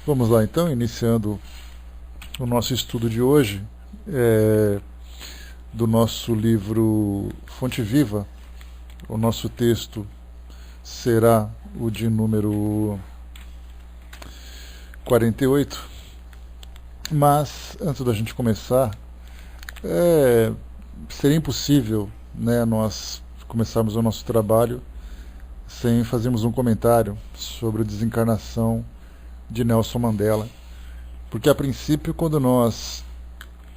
Vamos lá então, iniciando o nosso estudo de hoje, do nosso livro Fonte Viva. O nosso texto será o de número 48. Mas, antes da gente começar, seria impossível, nós começarmos o nosso trabalho sem fazermos um comentário sobre a desencarnação de Nelson Mandela. Porque, a princípio, quando nós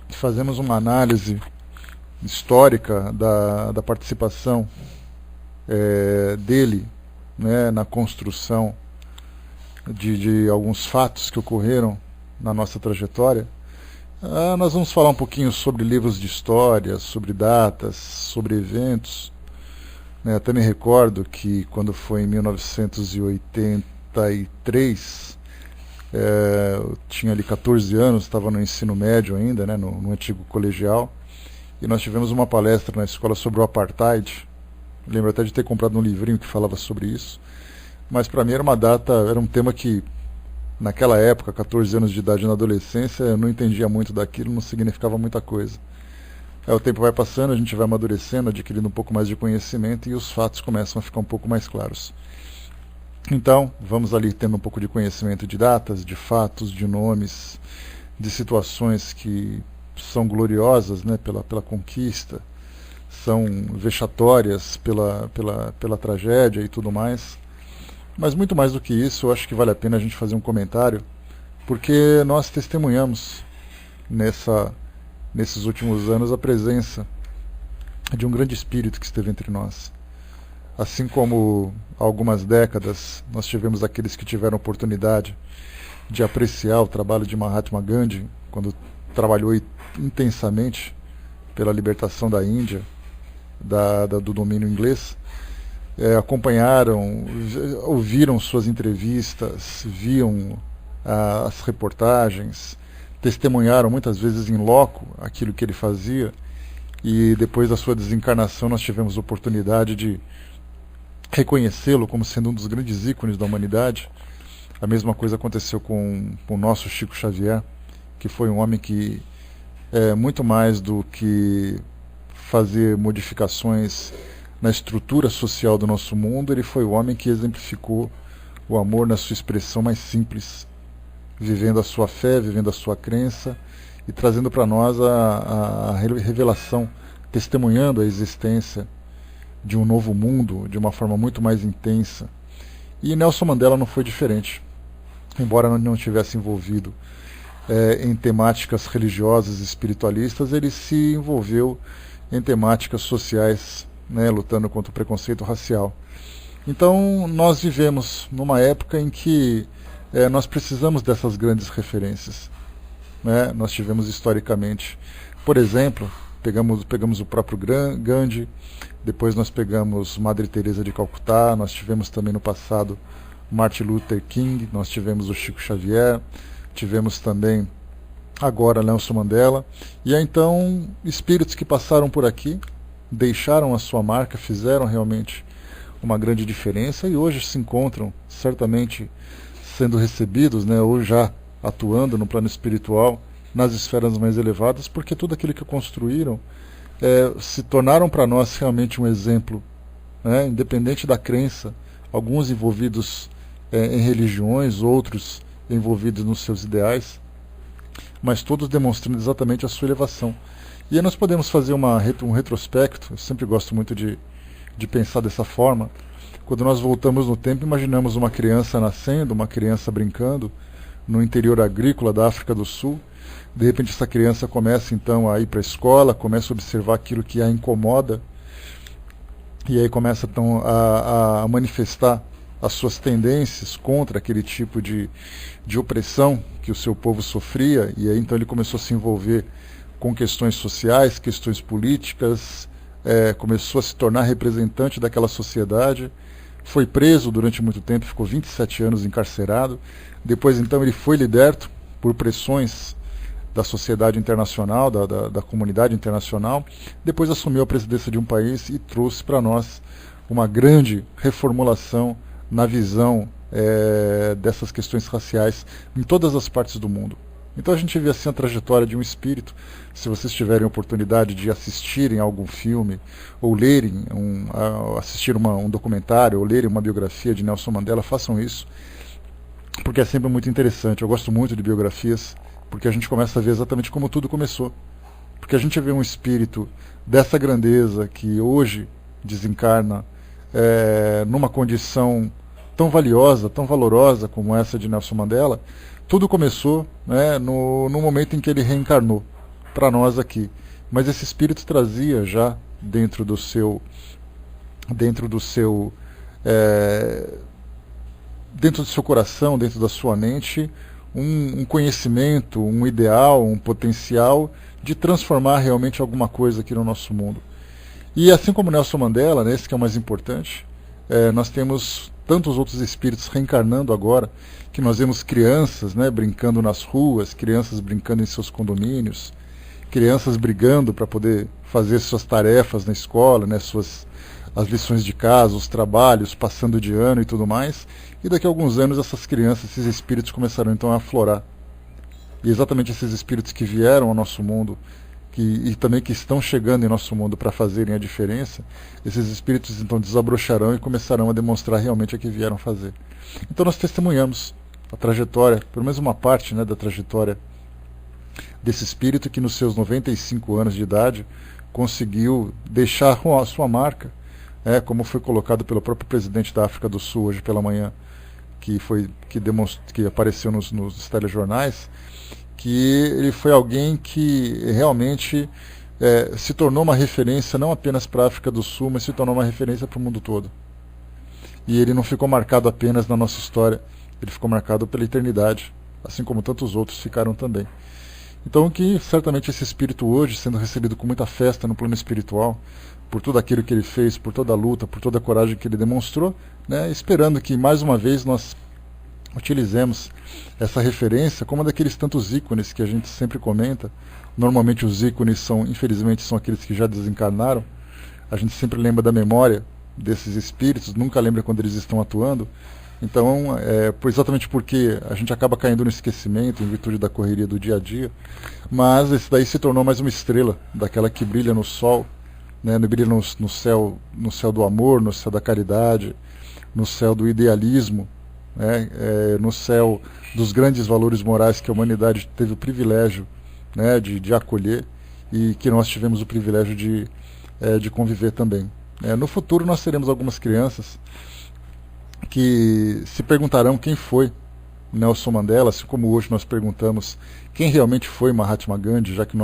fazemos uma análise histórica da participação dele, na construção de alguns fatos que ocorreram na nossa trajetória, nós vamos falar um pouquinho sobre livros de história, sobre datas, sobre eventos. Até me recordo que quando foi em 1983, eu tinha ali 14 anos, estava no ensino médio ainda, no antigo colegial, e nós tivemos uma palestra na escola sobre o Apartheid. Lembro até de ter comprado um livrinho que falava sobre isso, mas para mim era um tema que naquela época, 14 anos de idade na adolescência, eu não entendia muito daquilo, não significava muita coisa. Aí o tempo vai passando, a gente vai amadurecendo, adquirindo um pouco mais de conhecimento e os fatos começam a ficar um pouco mais claros. Então, vamos ali tendo um pouco de conhecimento de datas, de fatos, de nomes, de situações que são gloriosas, pela conquista, são vexatórias pela tragédia e tudo mais. Mas muito mais do que isso, eu acho que vale a pena a gente fazer um comentário, porque nós testemunhamos nesses últimos anos a presença de um grande espírito que esteve entre nós. Assim como há algumas décadas nós tivemos aqueles que tiveram oportunidade de apreciar o trabalho de Mahatma Gandhi, quando trabalhou intensamente pela libertação da Índia, do domínio inglês, acompanharam, ouviram suas entrevistas, viam as reportagens, testemunharam muitas vezes em loco aquilo que ele fazia, e depois da sua desencarnação nós tivemos a oportunidade de reconhecê-lo como sendo um dos grandes ícones da humanidade. A mesma coisa aconteceu com o nosso Chico Xavier, que foi um homem que, muito mais do que fazer modificações na estrutura social do nosso mundo, ele foi o homem que exemplificou o amor na sua expressão mais simples, vivendo a sua fé, vivendo a sua crença e trazendo para nós a revelação, testemunhando a existência de um novo mundo de uma forma muito mais intensa. E Nelson Mandela não foi diferente. Embora não estivesse envolvido em temáticas religiosas e espiritualistas, ele se envolveu em temáticas sociais, lutando contra o preconceito racial. Então nós vivemos numa época em que nós precisamos dessas grandes referências. Nós tivemos historicamente, por exemplo, pegamos o próprio Gandhi, depois nós pegamos Madre Teresa de Calcutá, nós tivemos também no passado Martin Luther King, nós tivemos o Chico Xavier, tivemos também agora Nelson Mandela, e aí então espíritos que passaram por aqui, deixaram a sua marca, fizeram realmente uma grande diferença e hoje se encontram certamente sendo recebidos, ou já atuando no plano espiritual, nas esferas mais elevadas, porque tudo aquilo que construíram se tornaram para nós realmente um exemplo, independente da crença, alguns envolvidos em religiões, outros envolvidos nos seus ideais, mas todos demonstrando exatamente a sua elevação. E aí nós podemos fazer um retrospecto. Eu sempre gosto muito de pensar dessa forma. Quando nós voltamos no tempo, imaginamos uma criança nascendo, uma criança brincando no interior agrícola da África do Sul. De repente essa criança começa então a ir para a escola, começa a observar aquilo que a incomoda, e aí começa então a manifestar as suas tendências contra aquele tipo de opressão que o seu povo sofria, e aí então ele começou a se envolver com questões sociais, questões políticas, começou a se tornar representante daquela sociedade, foi preso durante muito tempo, ficou 27 anos encarcerado, depois então ele foi liberto por pressões da sociedade internacional, da comunidade internacional, depois assumiu a presidência de um país e trouxe para nós uma grande reformulação na visão dessas questões raciais em todas as partes do mundo. Então a gente vê assim a trajetória de um espírito. Se vocês tiverem oportunidade de assistirem algum filme, ou lerem, assistir um documentário, ou lerem uma biografia de Nelson Mandela, façam isso, porque é sempre muito interessante. Eu gosto muito de biografias, porque a gente começa a ver exatamente como tudo começou. Porque a gente vê um espírito dessa grandeza que hoje desencarna numa condição tão valiosa, tão valorosa como essa de Nelson Mandela. Tudo começou, né, no momento em que ele reencarnou para nós aqui. Mas esse espírito trazia já dentro do seu coração, dentro da sua mente, um conhecimento, um ideal, um potencial de transformar realmente alguma coisa aqui no nosso mundo. E assim como Nelson Mandela, né, esse que é o mais importante, nós temos tantos outros espíritos reencarnando agora, que nós vemos crianças, né, brincando nas ruas, crianças brincando em seus condomínios, crianças brigando para poder fazer suas tarefas na escola, né, as lições de casa, os trabalhos, passando de ano e tudo mais. E daqui a alguns anos essas crianças, esses espíritos começarão então a aflorar. E exatamente esses espíritos que vieram ao nosso mundo, e também que estão chegando em nosso mundo para fazerem a diferença, esses espíritos então desabrocharão e começarão a demonstrar realmente o que vieram fazer. Então nós testemunhamos a trajetória, pelo menos uma parte, né, da trajetória desse espírito que nos seus 95 anos de idade conseguiu deixar a sua marca, como foi colocado pelo próprio presidente da África do Sul hoje pela manhã, que apareceu nos telejornais, que ele foi alguém que realmente se tornou uma referência não apenas para a África do Sul, mas se tornou uma referência para o mundo todo. E ele não ficou marcado apenas na nossa história, ele ficou marcado pela eternidade, assim como tantos outros ficaram também. Então que certamente esse espírito hoje, sendo recebido com muita festa no plano espiritual, por tudo aquilo que ele fez, por toda a luta, por toda a coragem que ele demonstrou, né, esperando que mais uma vez nós utilizemos essa referência como daqueles tantos ícones que a gente sempre comenta. Normalmente os ícones infelizmente, são aqueles que já desencarnaram. A gente sempre lembra da memória desses espíritos, nunca lembra quando eles estão atuando. Então, exatamente porque a gente acaba caindo no esquecimento em virtude da correria do dia a dia, mas esse daí se tornou mais uma estrela, daquela que brilha no sol, né, brilha no céu do amor, no céu da caridade, no céu do idealismo, no céu dos grandes valores morais que a humanidade teve o privilégio, né, de acolher, e que nós tivemos o privilégio de conviver também. No futuro nós teremos algumas crianças que se perguntarão quem foi Nelson Mandela, assim como hoje nós perguntamos quem realmente foi Mahatma Gandhi, já que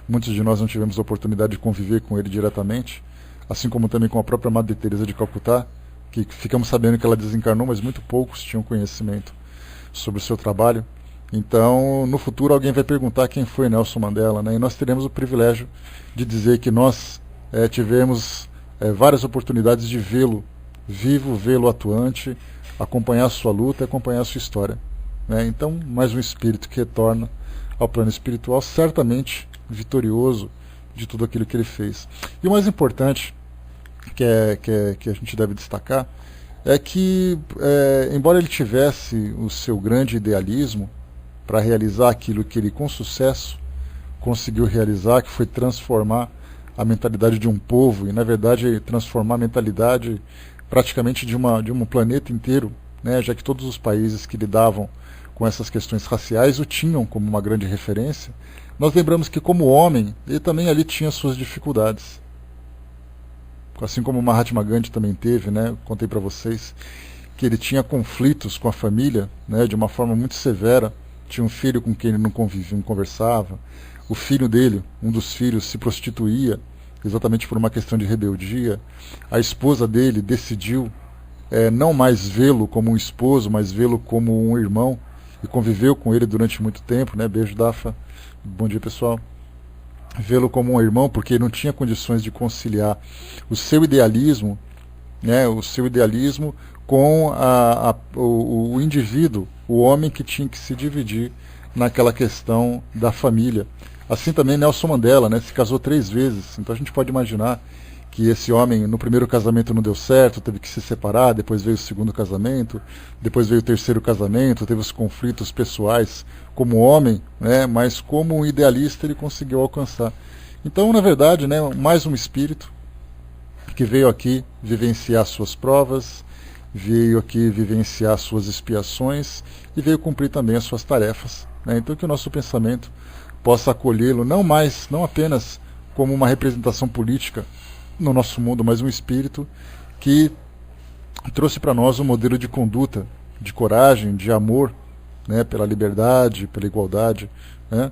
muitos de nós não tivemos a oportunidade de conviver com ele diretamente, assim como também com a própria Madre Teresa de Calcutá, que ficamos sabendo que ela desencarnou, mas muito poucos tinham conhecimento sobre o seu trabalho. Então, no futuro alguém vai perguntar quem foi Nelson Mandela, né? E nós teremos o privilégio de dizer que nós tivemos várias oportunidades de vê-lo vivo, vê-lo atuante, acompanhar a sua luta, acompanhar a sua história, né? Então, mais um espírito que retorna ao plano espiritual, certamente vitorioso de tudo aquilo que ele fez. E o mais importante que a gente deve destacar é que, embora ele tivesse o seu grande idealismo para realizar aquilo que ele com sucesso conseguiu realizar, que foi transformar a mentalidade de um povo, e na verdade transformar a mentalidade praticamente de um planeta inteiro, né, já que todos os países que lidavam com essas questões raciais o tinham como uma grande referência. Nós lembramos que, como homem, ele também ali tinha suas dificuldades, assim como Mahatma Gandhi também teve, né? Contei para vocês que ele tinha conflitos com a família, né, de uma forma muito severa. Tinha um filho com quem ele não convivia, não conversava. O filho dele, um dos filhos, se prostituía, exatamente por uma questão de rebeldia. A esposa dele decidiu não mais vê-lo como um esposo, mas vê-lo como um irmão, e conviveu com ele durante muito tempo, né? Beijo, Dafa. Bom dia, pessoal. Vê-lo como um irmão, porque ele não tinha condições de conciliar o seu idealismo, né, com o indivíduo, o homem que tinha que se dividir naquela questão da família. Assim também Nelson Mandela, né, se casou 3 vezes. Então a gente pode imaginar que esse homem no primeiro casamento não deu certo, teve que se separar, depois veio o segundo casamento, depois veio o terceiro casamento, teve os conflitos pessoais como homem, né, mas como um idealista ele conseguiu alcançar. Então, na verdade, né, mais um espírito que veio aqui vivenciar suas provas, veio aqui vivenciar suas expiações e veio cumprir também as suas tarefas, né? Então que o nosso pensamento possa acolhê-lo não apenas como uma representação política no nosso mundo, mas um espírito que trouxe para nós um modelo de conduta, de coragem, de amor, né, pela liberdade, pela igualdade, né,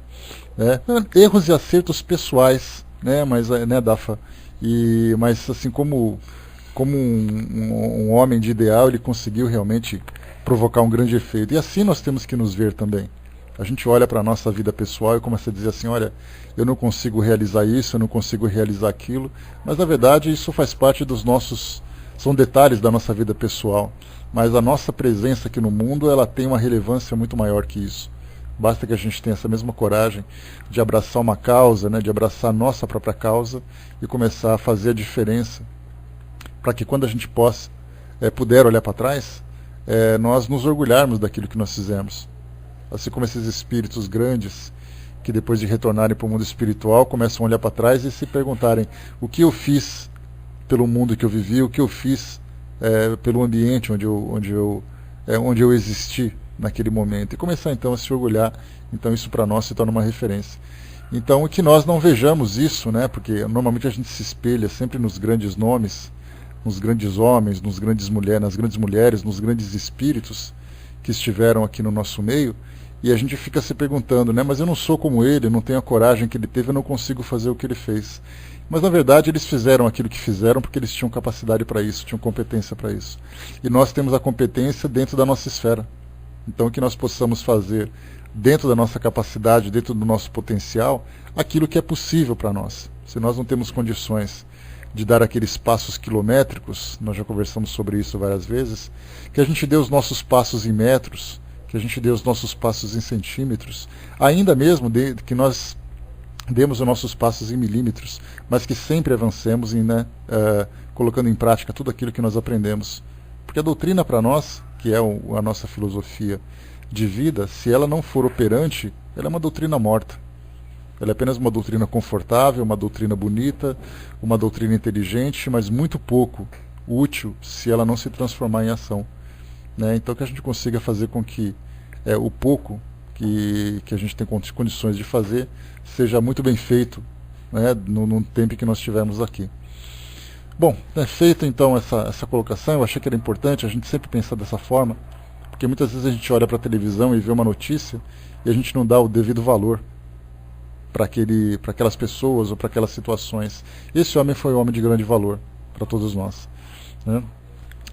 erros e acertos pessoais, né, mas, né, Dafa, mas assim como um homem de ideal, ele conseguiu realmente provocar um grande efeito. E assim nós temos que nos ver também. A gente olha para a nossa vida pessoal e começa a dizer assim, olha, eu não consigo realizar isso, eu não consigo realizar aquilo, mas na verdade isso faz parte dos nossos, são detalhes da nossa vida pessoal, mas a nossa presença aqui no mundo, ela tem uma relevância muito maior que isso. Basta que a gente tenha essa mesma coragem de abraçar uma causa, né, de abraçar a nossa própria causa e começar a fazer a diferença, para que quando a gente puder olhar para trás, nós nos orgulharmos daquilo que nós fizemos. Assim como esses espíritos grandes, que depois de retornarem para o mundo espiritual, começam a olhar para trás e se perguntarem o que eu fiz pelo mundo que eu vivi, o que eu fiz pelo ambiente onde eu existi naquele momento. E começar então a se orgulhar. Então isso para nós se torna uma referência. Então que nós não vejamos isso, né, porque normalmente a gente se espelha sempre nos grandes nomes, nos grandes homens, nas grandes mulheres, nos grandes espíritos que estiveram aqui no nosso meio, e a gente fica se perguntando, né, mas eu não sou como ele, eu não tenho a coragem que ele teve, eu não consigo fazer o que ele fez. Mas na verdade eles fizeram aquilo que fizeram porque eles tinham capacidade para isso, tinham competência para isso. E nós temos a competência dentro da nossa esfera. Então que nós possamos fazer dentro da nossa capacidade, dentro do nosso potencial, aquilo que é possível para nós. Se nós não temos condições de dar aqueles passos quilométricos, nós já conversamos sobre isso várias vezes, que a gente dê os nossos passos em metros, que a gente dê os nossos passos em centímetros, ainda mesmo que nós demos os nossos passos em milímetros, mas que sempre avancemos colocando em prática tudo aquilo que nós aprendemos. Porque a doutrina para nós, que é a nossa filosofia de vida, se ela não for operante, ela é uma doutrina morta. Ela é apenas uma doutrina confortável, uma doutrina bonita, uma doutrina inteligente, mas muito pouco útil se ela não se transformar em ação, né? Então que a gente consiga fazer com que o pouco que a gente tem condições de fazer seja muito bem feito, né, no tempo que nós estivermos aqui. Bom, feita então essa colocação, eu achei que era importante a gente sempre pensar dessa forma, porque muitas vezes a gente olha para a televisão e vê uma notícia e a gente não dá o devido valor para aquelas pessoas ou para aquelas situações. Esse homem foi um homem de grande valor para todos nós, né?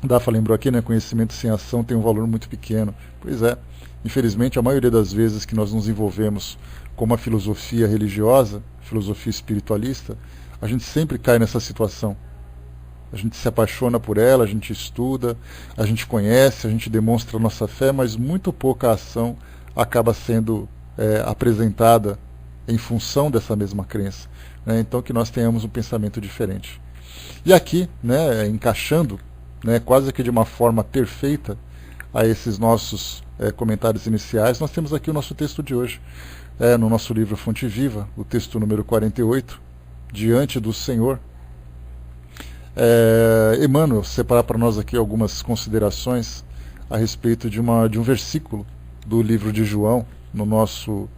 Dafa lembrou aqui, né, conhecimento sem ação tem um valor muito pequeno. Pois é, infelizmente a maioria das vezes que nós nos envolvemos com uma filosofia religiosa, filosofia espiritualista, a gente sempre cai nessa situação. A gente se apaixona por ela, a gente estuda, a gente conhece, a gente demonstra a nossa fé, mas muito pouca ação acaba sendo apresentada em função dessa mesma crença, né? Então que nós tenhamos um pensamento diferente. E aqui, né, encaixando, né, quase que de uma forma perfeita a esses nossos comentários iniciais, nós temos aqui o nosso texto de hoje, no nosso livro Fonte Viva, o texto número 48, Diante do Senhor. Emmanuel separar para nós aqui algumas considerações a respeito de um versículo do livro de João, no nosso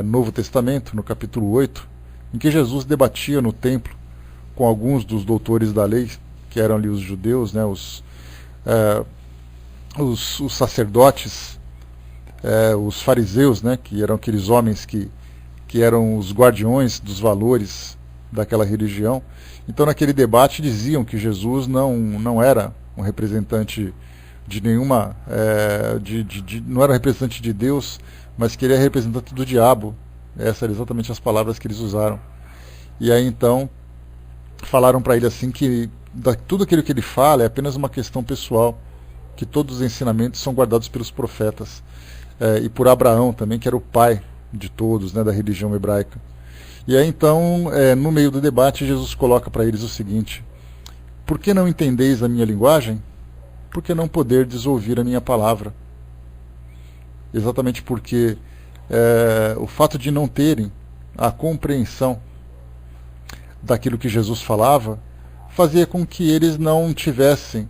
Novo Testamento, no capítulo 8, em que Jesus debatia no templo com alguns dos doutores da lei, que eram ali os judeus, né, os sacerdotes, os fariseus, né, que eram aqueles homens que eram os guardiões dos valores daquela religião. Então naquele debate diziam que Jesus não era um representante de nenhuma, não era representante de Deus, mas que ele é representante do diabo. Essas eram exatamente as palavras que eles usaram. E aí então falaram para ele assim que tudo aquilo que ele fala é apenas uma questão pessoal, que todos os ensinamentos são guardados pelos profetas, e por Abraão também, que era o pai de todos, né, da religião hebraica. E aí então, no meio do debate, Jesus coloca para eles o seguinte: por que não entendeis a minha linguagem? Por que não poderdes ouvir a minha palavra? Exatamente porque o fato de não terem a compreensão daquilo que Jesus falava fazia com que eles não tivessem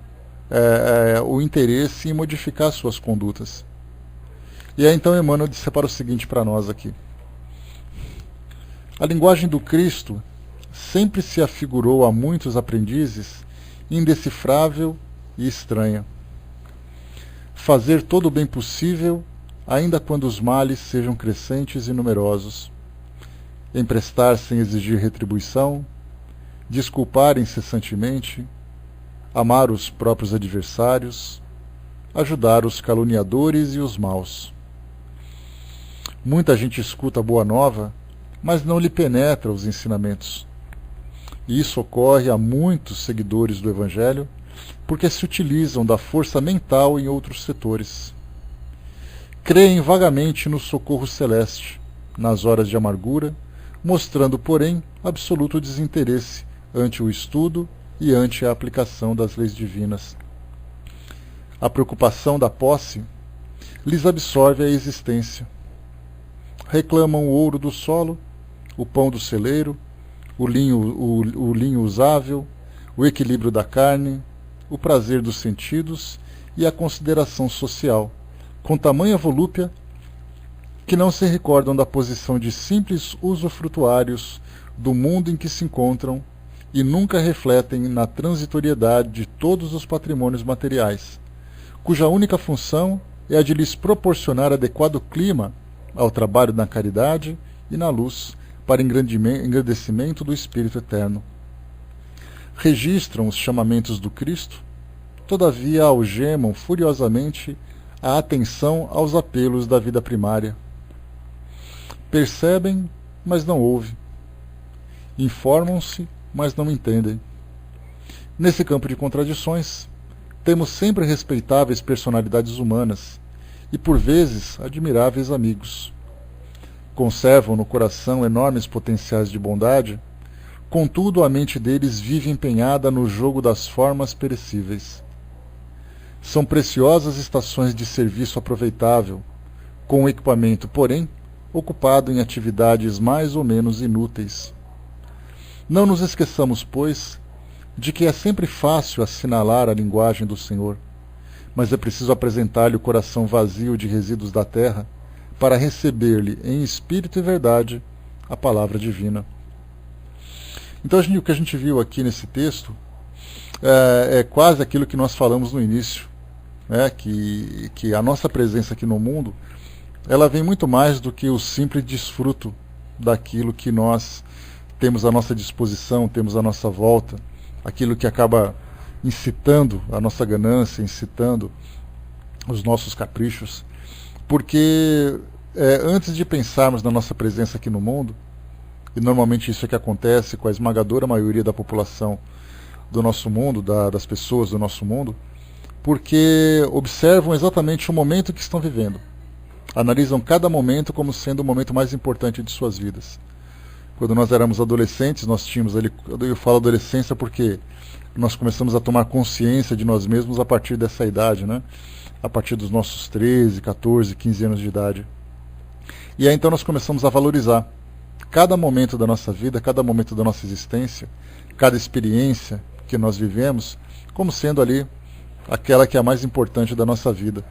o interesse em modificar suas condutas. E aí então Emmanuel separa o seguinte para nós aqui: a linguagem do Cristo sempre se afigurou a muitos aprendizes indecifrável e estranha. Fazer todo o bem possível, ainda quando os males sejam crescentes e numerosos. Emprestar sem exigir retribuição, desculpar incessantemente, amar os próprios adversários, ajudar os caluniadores e os maus. Muita gente escuta a boa nova, mas não lhe penetra os ensinamentos. E isso ocorre a muitos seguidores do Evangelho, porque se utilizam da força mental em outros setores. Creem vagamente no socorro celeste, nas horas de amargura, mostrando, porém, absoluto desinteresse ante o estudo e ante a aplicação das leis divinas. A preocupação da posse lhes absorve a existência. Reclamam o ouro do solo, o pão do celeiro, o linho usável, o equilíbrio da carne, o prazer dos sentidos e a consideração social, com tamanha volúpia que não se recordam da posição de simples usufrutuários do mundo em que se encontram e nunca refletem na transitoriedade de todos os patrimônios materiais, cuja única função é a de lhes proporcionar adequado clima ao trabalho na caridade e na luz, para engrandecimento do Espírito Eterno. Registram os chamamentos do Cristo, todavia algemam furiosamente a atenção aos apelos da vida primária. Percebem, mas não ouvem. Informam-se, mas não entendem. Nesse campo de contradições, temos sempre respeitáveis personalidades humanas e, por vezes, admiráveis amigos. Conservam no coração enormes potenciais de bondade, contudo a mente deles vive empenhada no jogo das formas perecíveis. São preciosas estações de serviço aproveitável, com o equipamento, porém, ocupado em atividades mais ou menos inúteis. Não nos esqueçamos, pois, de que é sempre fácil assinalar a linguagem do Senhor, mas é preciso apresentar-lhe o coração vazio de resíduos da terra, para receber-lhe em espírito e verdade a palavra divina. Então o que a gente viu aqui nesse texto é quase aquilo que nós falamos no início, né? que a nossa presença aqui no mundo ela vem muito mais do que o simples desfruto daquilo que nós temos à nossa disposição, temos à nossa volta, aquilo que acaba incitando a nossa ganância, incitando os nossos caprichos. Porque antes de pensarmos na nossa presença aqui no mundo, e normalmente isso é que acontece com a esmagadora maioria da população do nosso mundo, das pessoas do nosso mundo, porque observam exatamente o momento que estão vivendo. Analisam cada momento como sendo o momento mais importante de suas vidas. Quando nós éramos adolescentes, nós tínhamos ali, eu falo adolescência porque nós começamos a tomar consciência de nós mesmos a partir dessa idade, né? A partir dos nossos 13, 14, 15 anos de idade. E aí então nós começamos a valorizar cada momento da nossa vida, cada momento da nossa existência, cada experiência que nós vivemos, como sendo ali aquela que é a mais importante da nossa vida.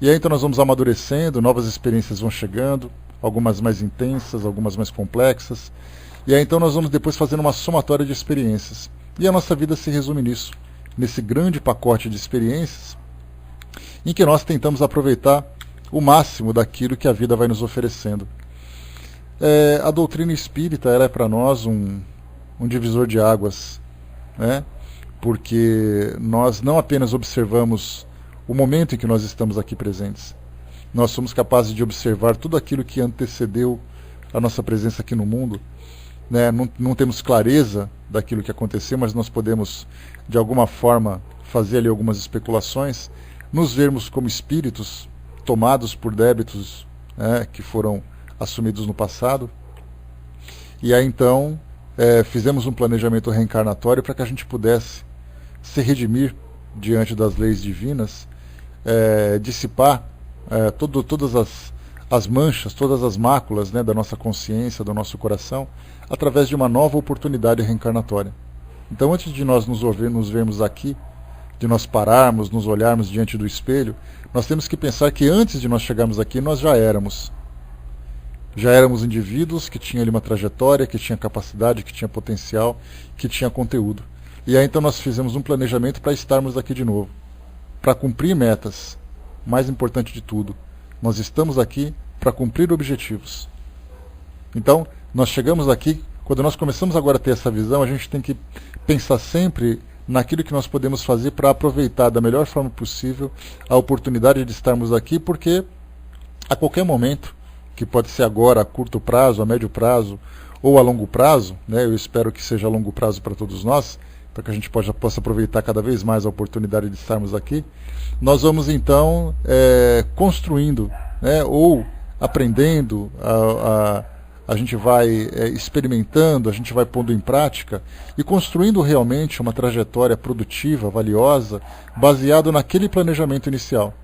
E aí então nós vamos amadurecendo, novas experiências vão chegando, algumas mais intensas, algumas mais complexas. E aí então nós vamos depois fazendo uma somatória de experiências. E a nossa vida se resume nisso, nesse grande pacote de experiências, em que nós tentamos aproveitar o máximo daquilo que a vida vai nos oferecendo. A doutrina espírita ela é para nós um divisor de águas, né? Porque nós não apenas observamos o momento em que nós estamos aqui presentes, nós somos capazes de observar tudo aquilo que antecedeu a nossa presença aqui no mundo, né? Não temos clareza daquilo que aconteceu, mas nós podemos, de alguma forma, fazer ali algumas especulações, nos vermos como espíritos tomados por débitos, né, que foram assumidos no passado. E aí então fizemos um planejamento reencarnatório para que a gente pudesse se redimir diante das leis divinas, dissipar todas as manchas, todas as máculas, né, da nossa consciência, do nosso coração, através de uma nova oportunidade reencarnatória. Então, antes de nós nos vermos aqui, de nós pararmos, nos olharmos diante do espelho, nós temos que pensar que antes de nós chegarmos aqui, nós já éramos. Já éramos indivíduos que tinham ali uma trajetória, que tinha capacidade, que tinha potencial, que tinha conteúdo. E aí então nós fizemos um planejamento para estarmos aqui de novo, para cumprir metas. Mais importante de tudo, nós estamos aqui para cumprir objetivos. Então, nós chegamos aqui, quando nós começamos agora a ter essa visão, a gente tem que pensar sempre naquilo que nós podemos fazer para aproveitar da melhor forma possível a oportunidade de estarmos aqui, porque a qualquer momento, que pode ser agora, a curto prazo, a médio prazo ou a longo prazo, né, eu espero que seja a longo prazo para todos nós, para que a gente possa aproveitar cada vez mais a oportunidade de estarmos aqui, nós vamos então construindo, né, ou aprendendo, a gente vai experimentando, a gente vai pondo em prática e construindo realmente uma trajetória produtiva, valiosa, baseado naquele planejamento inicial.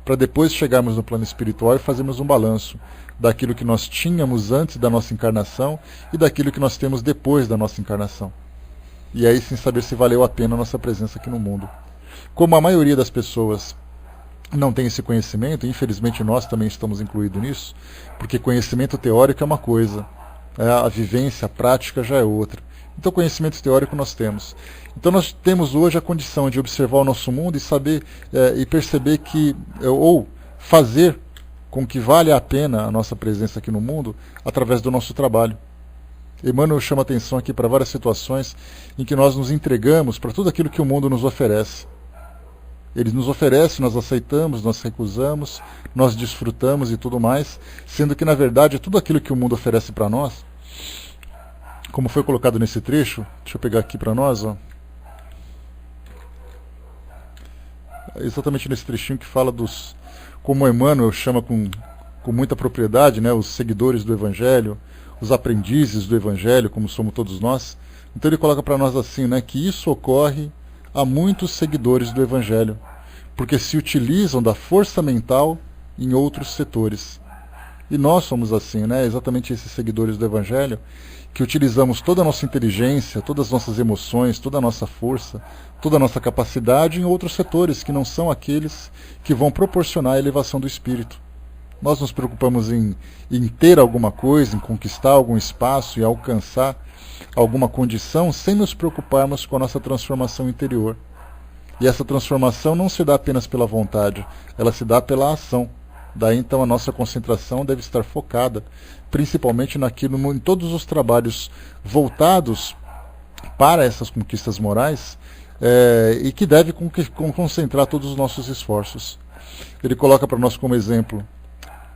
Para depois chegarmos no plano espiritual e fazermos um balanço daquilo que nós tínhamos antes da nossa encarnação e daquilo que nós temos depois da nossa encarnação. E aí sim saber se valeu a pena a nossa presença aqui no mundo. Como a maioria das pessoas não tem esse conhecimento, infelizmente nós também estamos incluídos nisso, porque conhecimento teórico é uma coisa, a vivência, a prática já é outra. Então conhecimento teórico nós temos. Então nós temos hoje a condição de observar o nosso mundo e saber e perceber que, ou fazer com que valha a pena a nossa presença aqui no mundo através do nosso trabalho. Emmanuel chama atenção aqui para várias situações em que nós nos entregamos para tudo aquilo que o mundo nos oferece. Ele nos oferece, nós aceitamos, nós recusamos, nós desfrutamos e tudo mais, sendo que na verdade tudo aquilo que o mundo oferece para nós, como foi colocado nesse trecho, deixa eu pegar aqui para nós, ó, exatamente nesse trechinho que fala dos, como Emmanuel chama com muita propriedade, né, os seguidores do Evangelho, os aprendizes do Evangelho, como somos todos nós. Então ele coloca para nós assim, né, que isso ocorre a muitos seguidores do Evangelho, porque se utilizam da força mental em outros setores. E nós somos assim, né, exatamente esses seguidores do Evangelho, que utilizamos toda a nossa inteligência, todas as nossas emoções, toda a nossa força, toda a nossa capacidade em outros setores que não são aqueles que vão proporcionar a elevação do espírito. Nós nos preocupamos em ter alguma coisa, em conquistar algum espaço e alcançar alguma condição sem nos preocuparmos com a nossa transformação interior. E essa transformação não se dá apenas pela vontade, ela se dá pela ação. Daí então a nossa concentração deve estar focada principalmente naquilo, em todos os trabalhos voltados para essas conquistas morais e que deve concentrar todos os nossos esforços. Ele coloca para nós como exemplo: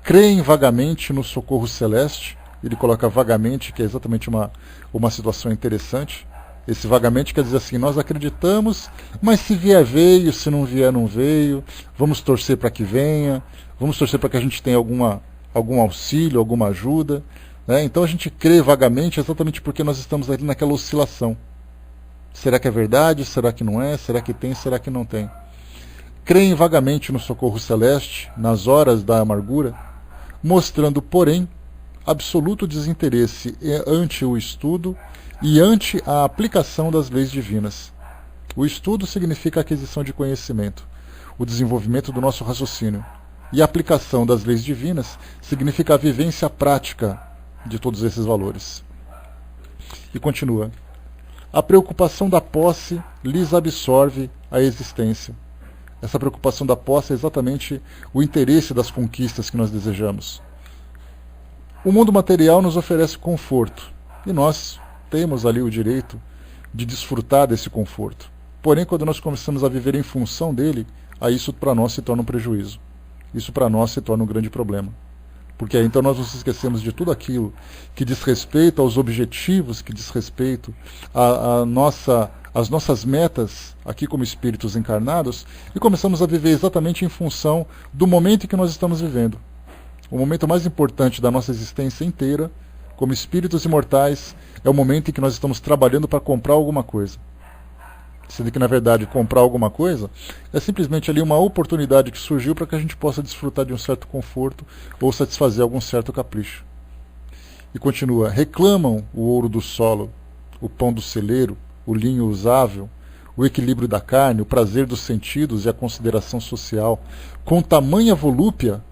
creem vagamente no socorro celeste. Ele coloca vagamente, que é exatamente uma situação interessante. Esse vagamente quer dizer assim, nós acreditamos, mas se vier veio, se não vier não veio, vamos torcer para que venha, vamos torcer para que a gente tenha algum auxílio, alguma ajuda, né? Então a gente crê vagamente exatamente porque nós estamos ali naquela oscilação. Será que é verdade? Será que não é? Será que tem? Será que não tem? Creem vagamente no socorro celeste, nas horas da amargura, mostrando, porém, absoluto desinteresse ante o estudo e ante a aplicação das leis divinas. O estudo significa a aquisição de conhecimento, o desenvolvimento do nosso raciocínio. E a aplicação das leis divinas significa a vivência prática de todos esses valores. E continua: a preocupação da posse lhes absorve a existência. Essa preocupação da posse é exatamente o interesse das conquistas que nós desejamos. O mundo material nos oferece conforto, e nós temos ali o direito de desfrutar desse conforto. Porém, quando nós começamos a viver em função dele, aí isso para nós se torna um prejuízo. Isso para nós se torna um grande problema. Porque aí então nós nos esquecemos de tudo aquilo que diz respeito aos objetivos, que diz respeito às nossas metas aqui como espíritos encarnados, e começamos a viver exatamente em função do momento em que nós estamos vivendo. O momento mais importante da nossa existência inteira Como espíritos imortais, é o momento em que nós estamos trabalhando para comprar alguma coisa. Sendo que, na verdade, comprar alguma coisa é simplesmente ali uma oportunidade que surgiu para que a gente possa desfrutar de um certo conforto ou satisfazer algum certo capricho. E continua: reclamam o ouro do solo, o pão do celeiro, o linho usável, o equilíbrio da carne, o prazer dos sentidos e a consideração social, com tamanha volúpia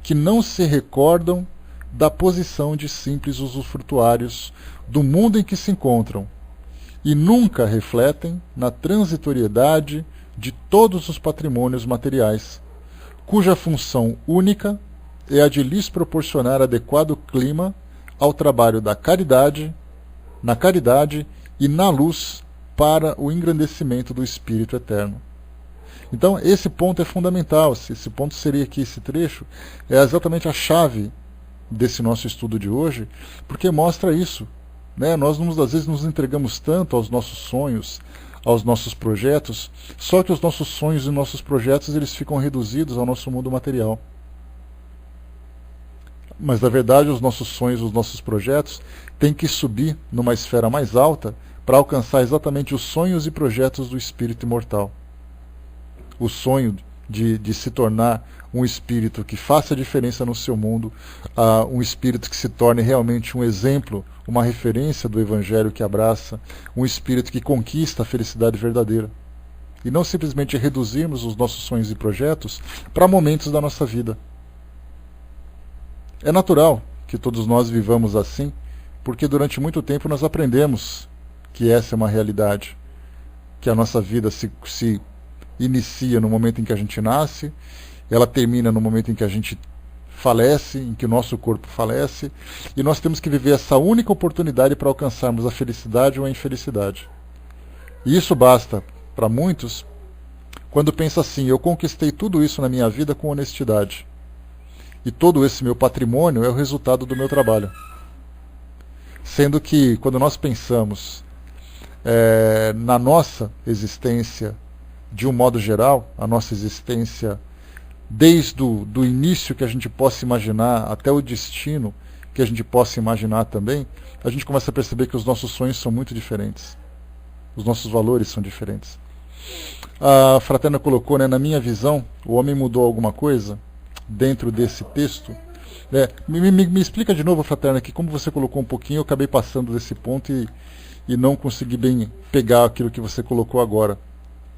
que não se recordam da posição de simples usufrutuários do mundo em que se encontram, e nunca refletem na transitoriedade de todos os patrimônios materiais, cuja função única é a de lhes proporcionar adequado clima ao trabalho da caridade, na caridade e na luz para o engrandecimento do Espírito Eterno. Então, esse ponto é fundamental. Esse ponto seria aqui, esse trecho, é exatamente a chave desse nosso estudo de hoje, porque mostra isso. Nós, às vezes, nos entregamos tanto aos nossos sonhos, aos nossos projetos, só que os nossos sonhos e nossos projetos eles ficam reduzidos ao nosso mundo material. Mas, na verdade, os nossos sonhos, os nossos projetos têm que subir numa esfera mais alta para alcançar exatamente os sonhos e projetos do espírito imortal. O sonho de se tornar um espírito que faça a diferença no seu mundo, um espírito que se torne realmente um exemplo, uma referência do Evangelho que abraça, um espírito que conquista a felicidade verdadeira. E não simplesmente reduzirmos os nossos sonhos e projetos para momentos da nossa vida. É natural que todos nós vivamos assim, porque durante muito tempo nós aprendemos que essa é uma realidade, que a nossa vida se inicia no momento em que a gente nasce, ela termina no momento em que a gente falece, em que o nosso corpo falece, e nós temos que viver essa única oportunidade para alcançarmos a felicidade ou a infelicidade. E isso basta para muitos quando pensa assim: eu conquistei tudo isso na minha vida com honestidade, e todo esse meu patrimônio é o resultado do meu trabalho. Sendo que, quando nós pensamos na nossa existência, de um modo geral, a nossa existência, desde o início que a gente possa imaginar até o destino que a gente possa imaginar também, a gente começa a perceber que os nossos sonhos são muito diferentes. Os nossos valores são diferentes. A Fraterna colocou, na minha visão, o homem mudou alguma coisa dentro desse texto. Me explica de novo, Fraterna, que como você colocou um pouquinho, eu acabei passando desse ponto e não consegui bem pegar aquilo que você colocou agora.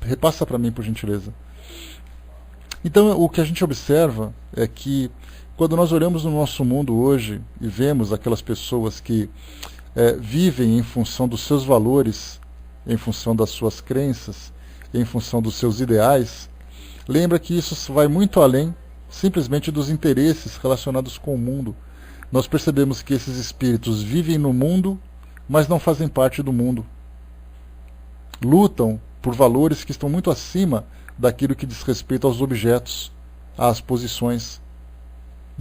Repassa para mim, por gentileza. Então, o que a gente observa é que, quando nós olhamos no nosso mundo hoje e vemos aquelas pessoas que vivem em função dos seus valores, em função das suas crenças, em função dos seus ideais, lembra que isso vai muito além simplesmente dos interesses relacionados com o mundo. Nós percebemos que esses espíritos vivem no mundo, mas não fazem parte do mundo. Lutam por valores que estão muito acima daquilo que diz respeito aos objetos, às posições.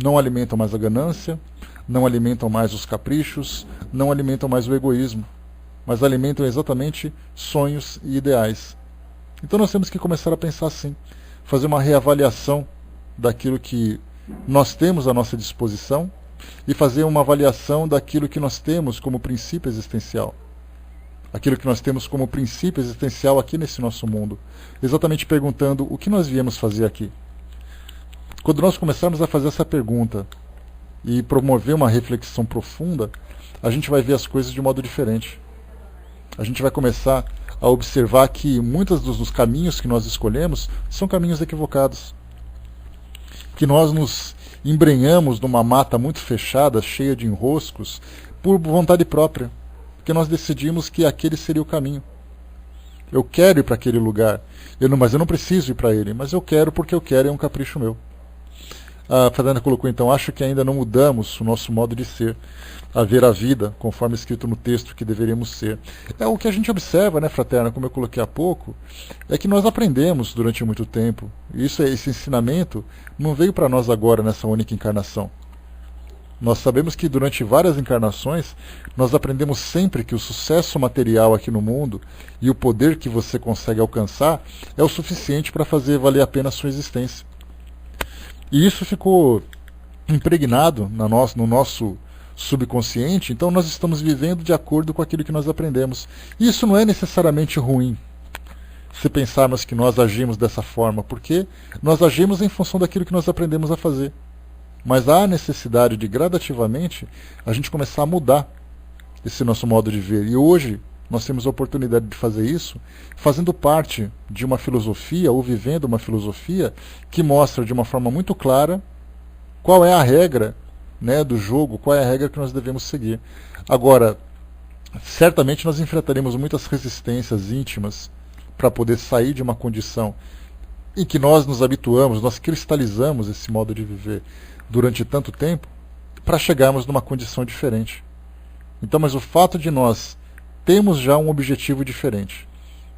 Não alimentam mais a ganância, não alimentam mais os caprichos, não alimentam mais o egoísmo, mas alimentam exatamente sonhos e ideais. Então nós temos que começar a pensar assim, fazer uma reavaliação daquilo que nós temos à nossa disposição e fazer uma avaliação daquilo que nós temos como princípio existencial. Aquilo que nós temos como princípio existencial aqui nesse nosso mundo. Exatamente perguntando o que nós viemos fazer aqui. Quando nós começarmos a fazer essa pergunta e promover uma reflexão profunda, a gente vai ver as coisas de modo diferente. A gente vai começar a observar que muitos dos caminhos que nós escolhemos são caminhos equivocados. Que nós nos embrenhamos numa mata muito fechada, cheia de enroscos, por vontade própria. Porque nós decidimos que aquele seria o caminho. Eu quero ir para aquele lugar, mas eu não preciso ir para ele, mas eu quero porque eu quero, é um capricho meu. A Fernanda colocou então: acho que ainda não mudamos o nosso modo de ser, a ver a vida, conforme escrito no texto que deveríamos ser. É o que a gente observa, Fraterna, como eu coloquei há pouco, é que nós aprendemos durante muito tempo. Esse ensinamento não veio para nós agora, nessa única encarnação. Nós sabemos que durante várias encarnações, nós aprendemos sempre que o sucesso material aqui no mundo e o poder que você consegue alcançar é o suficiente para fazer valer a pena a sua existência. E isso ficou impregnado no nosso subconsciente, então nós estamos vivendo de acordo com aquilo que nós aprendemos. E isso não é necessariamente ruim, se pensarmos que nós agimos dessa forma, porque nós agimos em função daquilo que nós aprendemos a fazer. Mas há a necessidade de, gradativamente, a gente começar a mudar esse nosso modo de ver. E hoje nós temos a oportunidade de fazer isso fazendo parte de uma filosofia, ou vivendo uma filosofia, que mostra de uma forma muito clara qual é a regra, né, do jogo, qual é a regra que nós devemos seguir. Agora, certamente nós enfrentaremos muitas resistências íntimas para poder sair de uma condição em que nós nos habituamos, nós cristalizamos esse modo de viver durante tanto tempo, para chegarmos numa condição diferente. Então, mas o fato de nós termos já um objetivo diferente,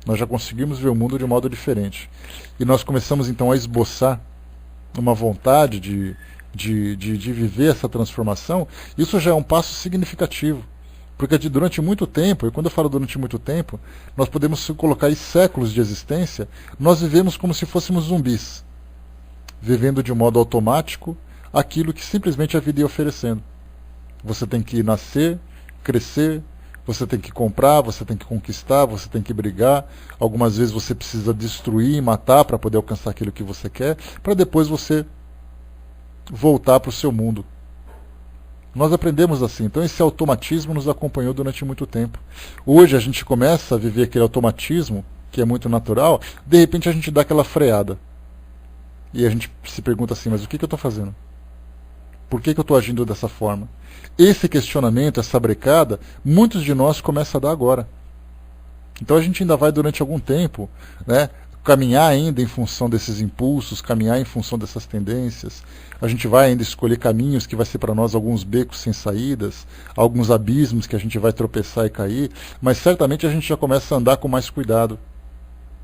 nós já conseguimos ver o mundo de um modo diferente, e nós começamos então a esboçar uma vontade de viver essa transformação, isso já é um passo significativo. Porque durante muito tempo, e quando eu falo durante muito tempo, nós podemos colocar aí séculos de existência, nós vivemos como se fôssemos zumbis, vivendo de um modo automático aquilo que simplesmente a vida ia oferecendo. Você tem que nascer, crescer, você tem que comprar, você tem que conquistar, você tem que brigar. Algumas vezes você precisa destruir e matar para poder alcançar aquilo que você quer, para depois você voltar para o seu mundo. Nós aprendemos assim, então esse automatismo nos acompanhou durante muito tempo. Hoje a gente começa a viver aquele automatismo, que é muito natural, de repente a gente dá aquela freada. E a gente se pergunta assim, mas o que eu estou fazendo? Por que eu estou agindo dessa forma? Esse questionamento, essa brecada, muitos de nós começam a dar agora. Então a gente ainda vai durante algum tempo, né, caminhar ainda em função desses impulsos, caminhar em função dessas tendências. A gente vai ainda escolher caminhos que vai ser para nós alguns becos sem saídas, alguns abismos que a gente vai tropeçar e cair, mas certamente a gente já começa a andar com mais cuidado.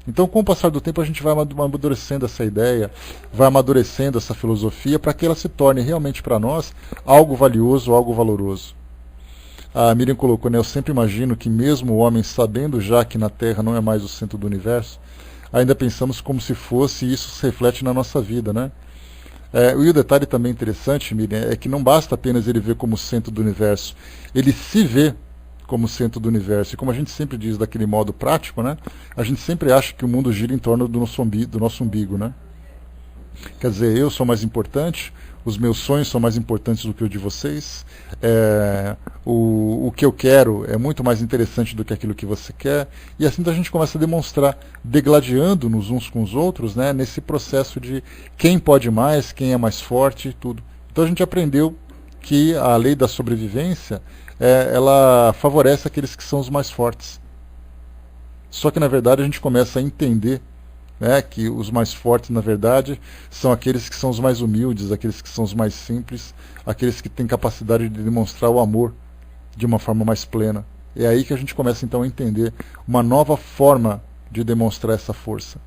Então, com o passar do tempo, a gente vai amadurecendo essa ideia, vai amadurecendo essa filosofia para que ela se torne realmente para nós algo valioso, algo valoroso. A Miriam colocou, né, eu sempre imagino que mesmo o homem sabendo já que na Terra não é mais o centro do universo, ainda pensamos como se fosse, e isso se reflete na nossa vida, né? E o detalhe também interessante, Miriam, é que não basta apenas ele ver como centro do universo, ele se vê como centro do universo. E como a gente sempre diz daquele modo prático, né? A gente sempre acha que o mundo gira em torno do nosso umbigo, né? Quer dizer, eu sou mais importante, os meus sonhos são mais importantes do que o de vocês, o que eu quero é muito mais interessante do que aquilo que você quer, e assim a gente começa a demonstrar, degladiando-nos uns com os outros, né, nesse processo de quem pode mais, quem é mais forte, tudo. Então a gente aprendeu que a lei da sobrevivência, ela favorece aqueles que são os mais fortes. Só que na verdade a gente começa a entender, né, que os mais fortes, na verdade, são aqueles que são os mais humildes, aqueles que são os mais simples, aqueles que têm capacidade de demonstrar o amor de uma forma mais plena. É aí que a gente começa então a entender uma nova forma de demonstrar essa força.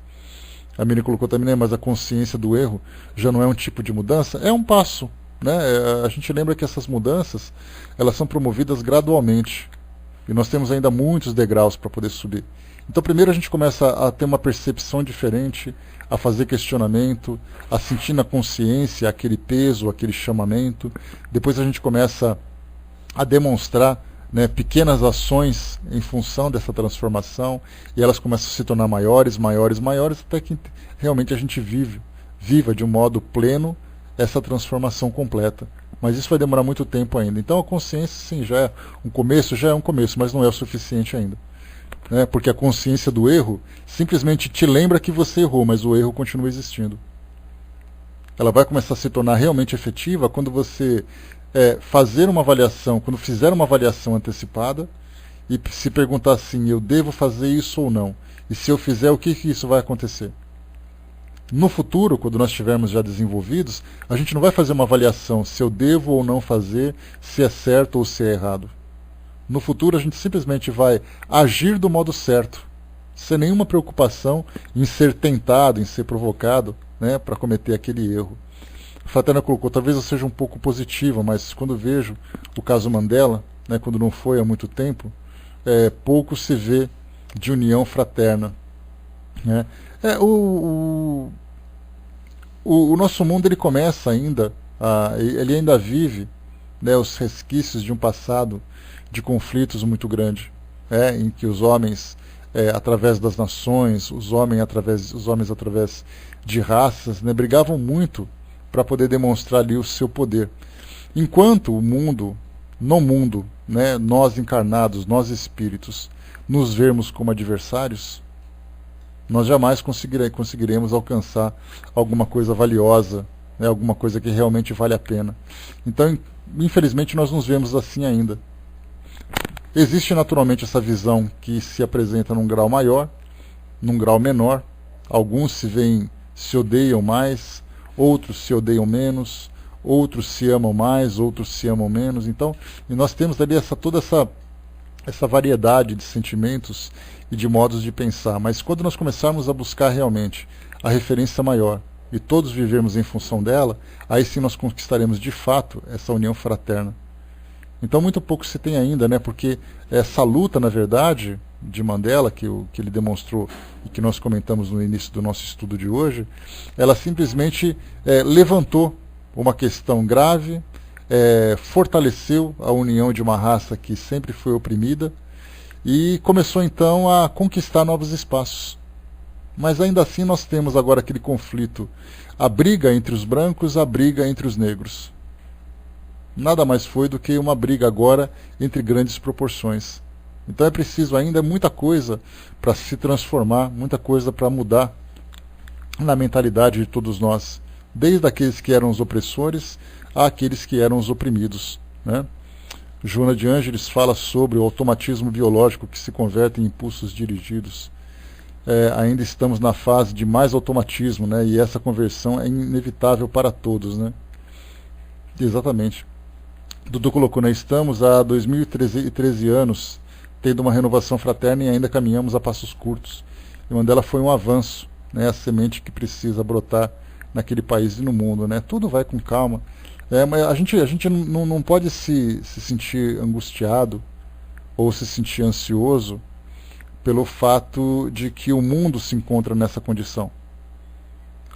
A Miriam colocou também, né, mas a consciência do erro já não é um tipo de mudança? É um passo, né? A gente lembra que essas mudanças, elas são promovidas gradualmente. E nós temos ainda muitos degraus para poder subir. Então primeiro a gente começa a ter uma percepção diferente, a fazer questionamento, a sentir na consciência aquele peso, aquele chamamento. Depois a gente começa a demonstrar, né, pequenas ações em função dessa transformação, e elas começam a se tornar maiores, maiores, maiores, até que realmente a gente viva de um modo pleno essa transformação completa. Mas isso vai demorar muito tempo ainda. Então a consciência, sim, já é um começo, mas não é o suficiente ainda. Né? Porque a consciência do erro simplesmente te lembra que você errou, mas o erro continua existindo. Ela vai começar a se tornar realmente efetiva quando você fazer uma avaliação, quando fizer uma avaliação antecipada e se perguntar assim, eu devo fazer isso ou não? E se eu fizer, o que isso vai acontecer? No futuro, quando nós estivermos já desenvolvidos, a gente não vai fazer uma avaliação se eu devo ou não fazer, se é certo ou se é errado. No futuro, a gente simplesmente vai agir do modo certo, sem nenhuma preocupação em ser tentado, em ser provocado, né, para cometer aquele erro. A Fraterna colocou, talvez eu seja um pouco positiva, mas quando vejo o caso Mandela, né, quando não foi há muito tempo, pouco se vê de união fraterna. Né? O nosso mundo ele começa ainda, ele ainda vive né, os resquícios de um passado de conflitos muito grande, em que os homens, através das nações, os homens através de raças, né, brigavam muito para poder demonstrar ali o seu poder. Enquanto no mundo, né, nós encarnados, nós espíritos, nos vermos como adversários, nós jamais conseguiremos alcançar alguma coisa valiosa, né, alguma coisa que realmente vale a pena. Então, infelizmente, nós nos vemos assim ainda. Existe naturalmente essa visão que se apresenta num grau maior, num grau menor. Alguns se odeiam mais, outros se odeiam menos, outros se amam mais, outros se amam menos. Então, e nós temos ali toda essa variedade de sentimentos e de modos de pensar. Mas quando nós começarmos a buscar realmente a referência maior e todos vivermos em função dela, aí sim nós conquistaremos de fato essa união fraterna. Então muito pouco se tem ainda, né? Porque essa luta, na verdade, de Mandela, que ele demonstrou e que nós comentamos no início do nosso estudo de hoje, ela simplesmente levantou uma questão grave, fortaleceu a união de uma raça que sempre foi oprimida e começou então a conquistar novos espaços. Mas ainda assim nós temos agora aquele conflito, a briga entre os brancos, a briga entre os negros. Nada mais foi do que uma briga agora entre grandes proporções. Então é preciso ainda muita coisa para se transformar, muita coisa para mudar na mentalidade de todos nós, desde aqueles que eram os opressores àqueles que eram os oprimidos, né? Joana de Ângeles fala sobre o automatismo biológico que se converte em impulsos dirigidos. Ainda estamos na fase de mais automatismo, né? E essa conversão é inevitável para todos, né? Exatamente. Dudu colocou, né? Estamos há 2013 anos tendo uma renovação fraterna e ainda caminhamos a passos curtos. E Mandela foi um avanço, né? A semente que precisa brotar naquele país e no mundo, né? Tudo vai com calma. Mas a gente não pode se sentir angustiado ou se sentir ansioso pelo fato de que o mundo se encontra nessa condição.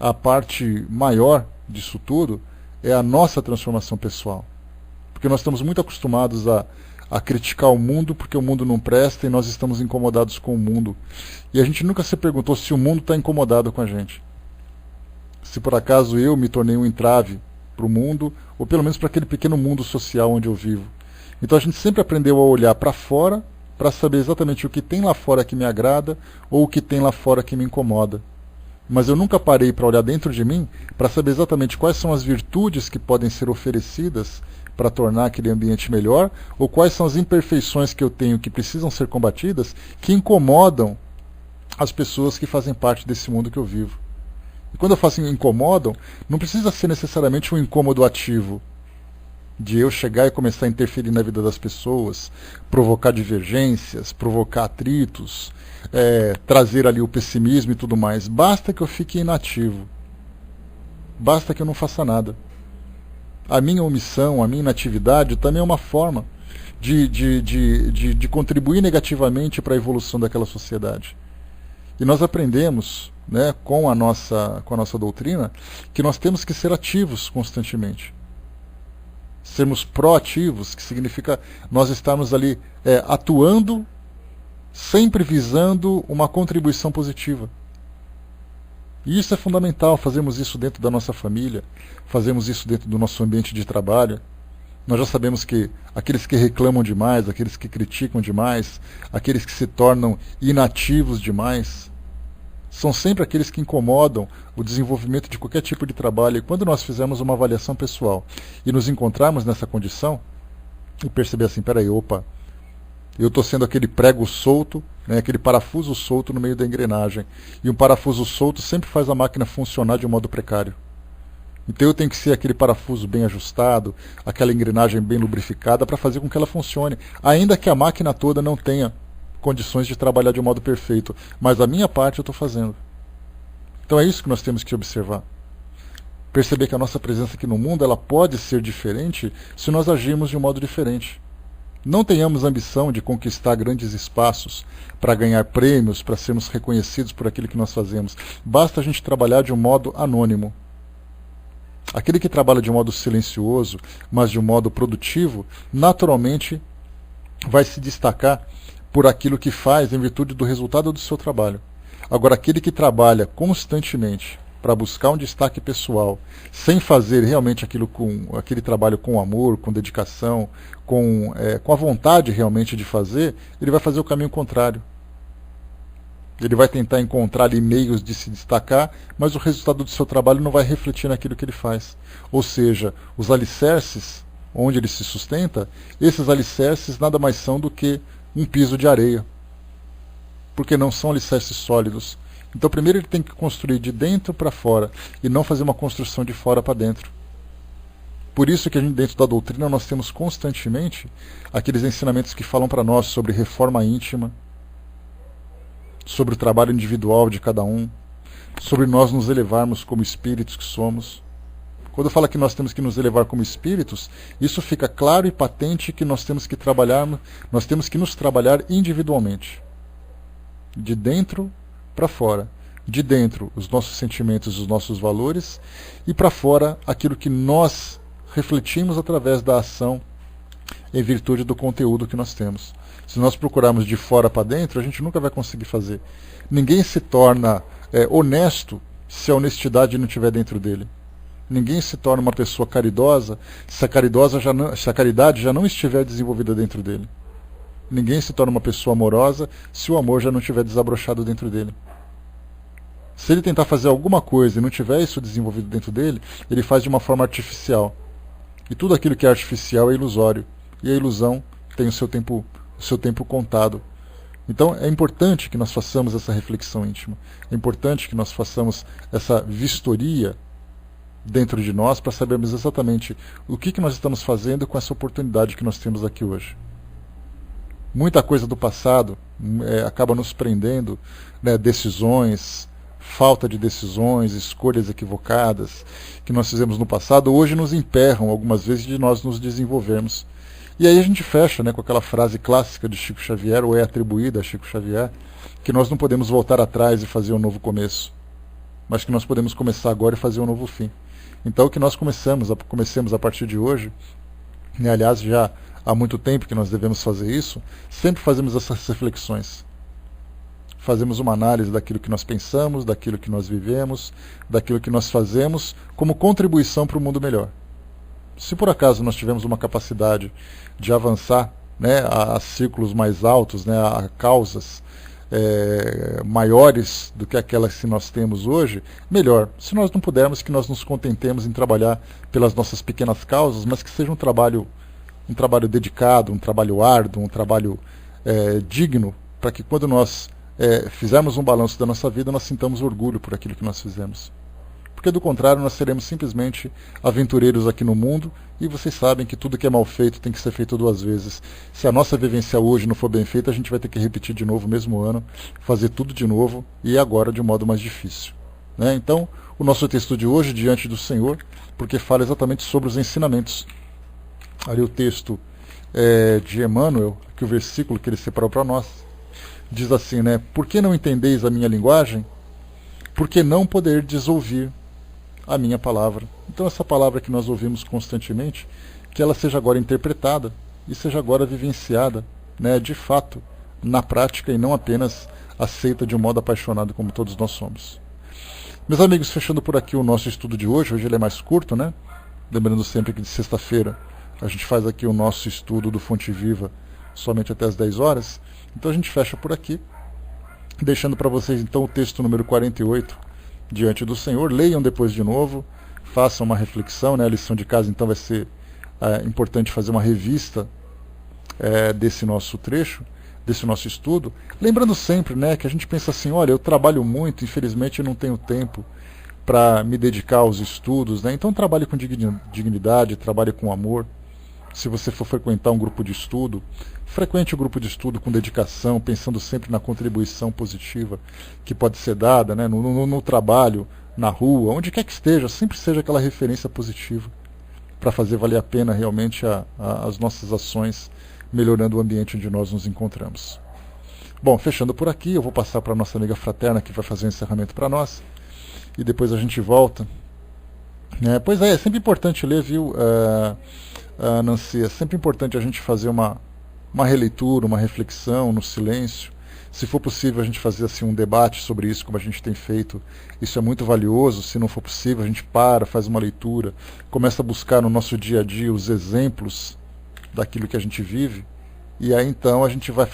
A parte maior disso tudo é a nossa transformação pessoal. Porque nós estamos muito acostumados a criticar o mundo porque o mundo não presta e nós estamos incomodados com o mundo. E a gente nunca se perguntou se o mundo está incomodado com a gente. Se por acaso eu me tornei um entrave para o mundo, ou pelo menos para aquele pequeno mundo social onde eu vivo. Então a gente sempre aprendeu a olhar para fora para saber exatamente o que tem lá fora que me agrada ou o que tem lá fora que me incomoda. Mas eu nunca parei para olhar dentro de mim para saber exatamente quais são as virtudes que podem ser oferecidas para tornar aquele ambiente melhor, ou quais são as imperfeições que eu tenho que precisam ser combatidas, que incomodam as pessoas que fazem parte desse mundo que eu vivo. E quando eu falo assim, incomodam, não precisa ser necessariamente um incômodo ativo, de eu chegar e começar a interferir na vida das pessoas, provocar divergências, provocar atritos, trazer ali o pessimismo e tudo mais. Basta que eu fique inativo. Basta que eu não faça nada. A minha omissão, a minha inatividade também é uma forma de contribuir negativamente para a evolução daquela sociedade. E nós aprendemos, né, com a nossa doutrina, que nós temos que ser ativos constantemente. Sermos proativos, que significa nós estarmos ali atuando, sempre visando uma contribuição positiva. E isso é fundamental, fazemos isso dentro da nossa família, fazemos isso dentro do nosso ambiente de trabalho. Nós já sabemos que aqueles que reclamam demais, aqueles que criticam demais, aqueles que se tornam inativos demais, são sempre aqueles que incomodam o desenvolvimento de qualquer tipo de trabalho. E quando nós fizermos uma avaliação pessoal e nos encontrarmos nessa condição, e perceber assim, peraí, opa, eu estou sendo aquele prego solto, né, aquele parafuso solto no meio da engrenagem. E um parafuso solto sempre faz a máquina funcionar de um modo precário. Então eu tenho que ser aquele parafuso bem ajustado, aquela engrenagem bem lubrificada para fazer com que ela funcione, ainda que a máquina toda não tenha condições de trabalhar de um modo perfeito, mas a minha parte eu estou fazendo. Então é isso que nós temos que observar. Perceber que a nossa presença aqui no mundo ela pode ser diferente se nós agirmos de um modo diferente. Não tenhamos ambição de conquistar grandes espaços para ganhar prêmios, para sermos reconhecidos por aquilo que nós fazemos. Basta a gente trabalhar de um modo anônimo. Aquele que trabalha de modo silencioso, mas de um modo produtivo, naturalmente vai se destacar por aquilo que faz em virtude do resultado do seu trabalho. Agora, aquele que trabalha constantemente para buscar um destaque pessoal, sem fazer realmente aquele trabalho com amor, com dedicação, com a vontade realmente de fazer, ele vai fazer o caminho contrário. Ele vai tentar encontrar ali meios de se destacar, mas o resultado do seu trabalho não vai refletir naquilo que ele faz. Ou seja, os alicerces onde ele se sustenta, esses alicerces nada mais são do que um piso de areia, porque não são alicerces sólidos. Então primeiro ele tem que construir de dentro para fora e não fazer uma construção de fora para dentro. Por isso que a gente, dentro da doutrina, nós temos constantemente aqueles ensinamentos que falam para nós sobre reforma íntima, sobre o trabalho individual de cada um, sobre nós nos elevarmos como espíritos que somos. Quando eu falo que nós temos que nos elevar como espíritos, isso fica claro e patente que nós temos que nos trabalhar individualmente, de dentro para fora. De dentro, os nossos sentimentos, os nossos valores, e para fora, aquilo que nós refletimos através da ação em virtude do conteúdo que nós temos. Se nós procurarmos de fora para dentro, a gente nunca vai conseguir fazer. Ninguém se torna honesto se a honestidade não estiver dentro dele. Ninguém se torna uma pessoa caridosa se a caridade já não estiver desenvolvida dentro dele. Ninguém se torna uma pessoa amorosa se o amor já não estiver desabrochado dentro dele. Se ele tentar fazer alguma coisa e não tiver isso desenvolvido dentro dele, ele faz de uma forma artificial. E tudo aquilo que é artificial é ilusório. E a ilusão tem o seu tempo contado. Então é importante que nós façamos essa reflexão íntima. É importante que nós façamos essa vistoria dentro de nós para sabermos exatamente o que nós estamos fazendo com essa oportunidade que nós temos aqui hoje. Muita coisa do passado acaba nos prendendo, né, decisões, falta de decisões, escolhas equivocadas que nós fizemos no passado, hoje nos emperram algumas vezes de nós nos desenvolvermos. E aí a gente fecha, né, com aquela frase clássica de Chico Xavier, ou é atribuída a Chico Xavier, que nós não podemos voltar atrás e fazer um novo começo, mas que nós podemos começar agora e fazer um novo fim. Então que nós comecemos a partir de hoje, e aliás já há muito tempo que nós devemos fazer isso, sempre fazemos essas reflexões. Fazemos uma análise daquilo que nós pensamos, daquilo que nós vivemos, daquilo que nós fazemos como contribuição para o mundo melhor. Se por acaso nós tivermos uma capacidade de avançar, né, a círculos mais altos, né, a causas maiores do que aquelas que nós temos hoje, melhor. Se nós não pudermos, que nós nos contentemos em trabalhar pelas nossas pequenas causas, mas que seja um trabalho dedicado, um trabalho árduo, um trabalho digno, para que quando nós fizermos um balanço da nossa vida, nós sintamos orgulho por aquilo que nós fizemos. Porque do contrário, nós seremos simplesmente aventureiros aqui no mundo, e vocês sabem que tudo que é mal feito tem que ser feito duas vezes. Se a nossa vivência hoje não for bem feita, a gente vai ter que repetir de novo o mesmo ano, fazer tudo de novo, e agora de um modo mais difícil. Né? Então, o nosso texto de hoje, Diante do Senhor, porque fala exatamente sobre os ensinamentos. Ali o texto de Emmanuel, que o versículo que ele separou para nós, diz assim, né? Por que não entendeis a minha linguagem? Por que não poderdes ouvir a minha palavra? Então essa palavra que nós ouvimos constantemente, que ela seja agora interpretada e seja agora vivenciada, né, de fato, na prática, e não apenas aceita de um modo apaixonado como todos nós somos. Meus amigos, fechando por aqui o nosso estudo de hoje ele é mais curto, né? Lembrando sempre que de sexta-feira a gente faz aqui o nosso estudo do Fonte Viva somente até as 10 horas. Então a gente fecha por aqui, deixando para vocês então o texto número 48, Diante do Senhor. Leiam depois de novo, façam uma reflexão, né? A lição de casa então vai ser importante fazer uma revista desse nosso trecho, desse nosso estudo. Lembrando sempre, né, que a gente pensa assim, olha, eu trabalho muito, infelizmente eu não tenho tempo para me dedicar aos estudos, né? Então trabalhe com dignidade, trabalhe com amor. Se você for frequentar um grupo de estudo, frequente o grupo de estudo com dedicação, pensando sempre na contribuição positiva que pode ser dada, né, no trabalho, na rua, onde quer que esteja, sempre seja aquela referência positiva para fazer valer a pena realmente as nossas ações, melhorando o ambiente onde nós nos encontramos. Bom, fechando por aqui, eu vou passar para a nossa amiga fraterna que vai fazer o encerramento para nós, e depois a gente volta Pois é sempre importante ler, viu, Nancy? É sempre importante a gente fazer uma releitura, uma reflexão no silêncio. Se for possível a gente fazer assim um debate sobre isso, como a gente tem feito, isso é muito valioso. Se não for possível, a gente para, faz uma leitura, começa a buscar no nosso dia a dia os exemplos daquilo que a gente vive, e aí então a gente vai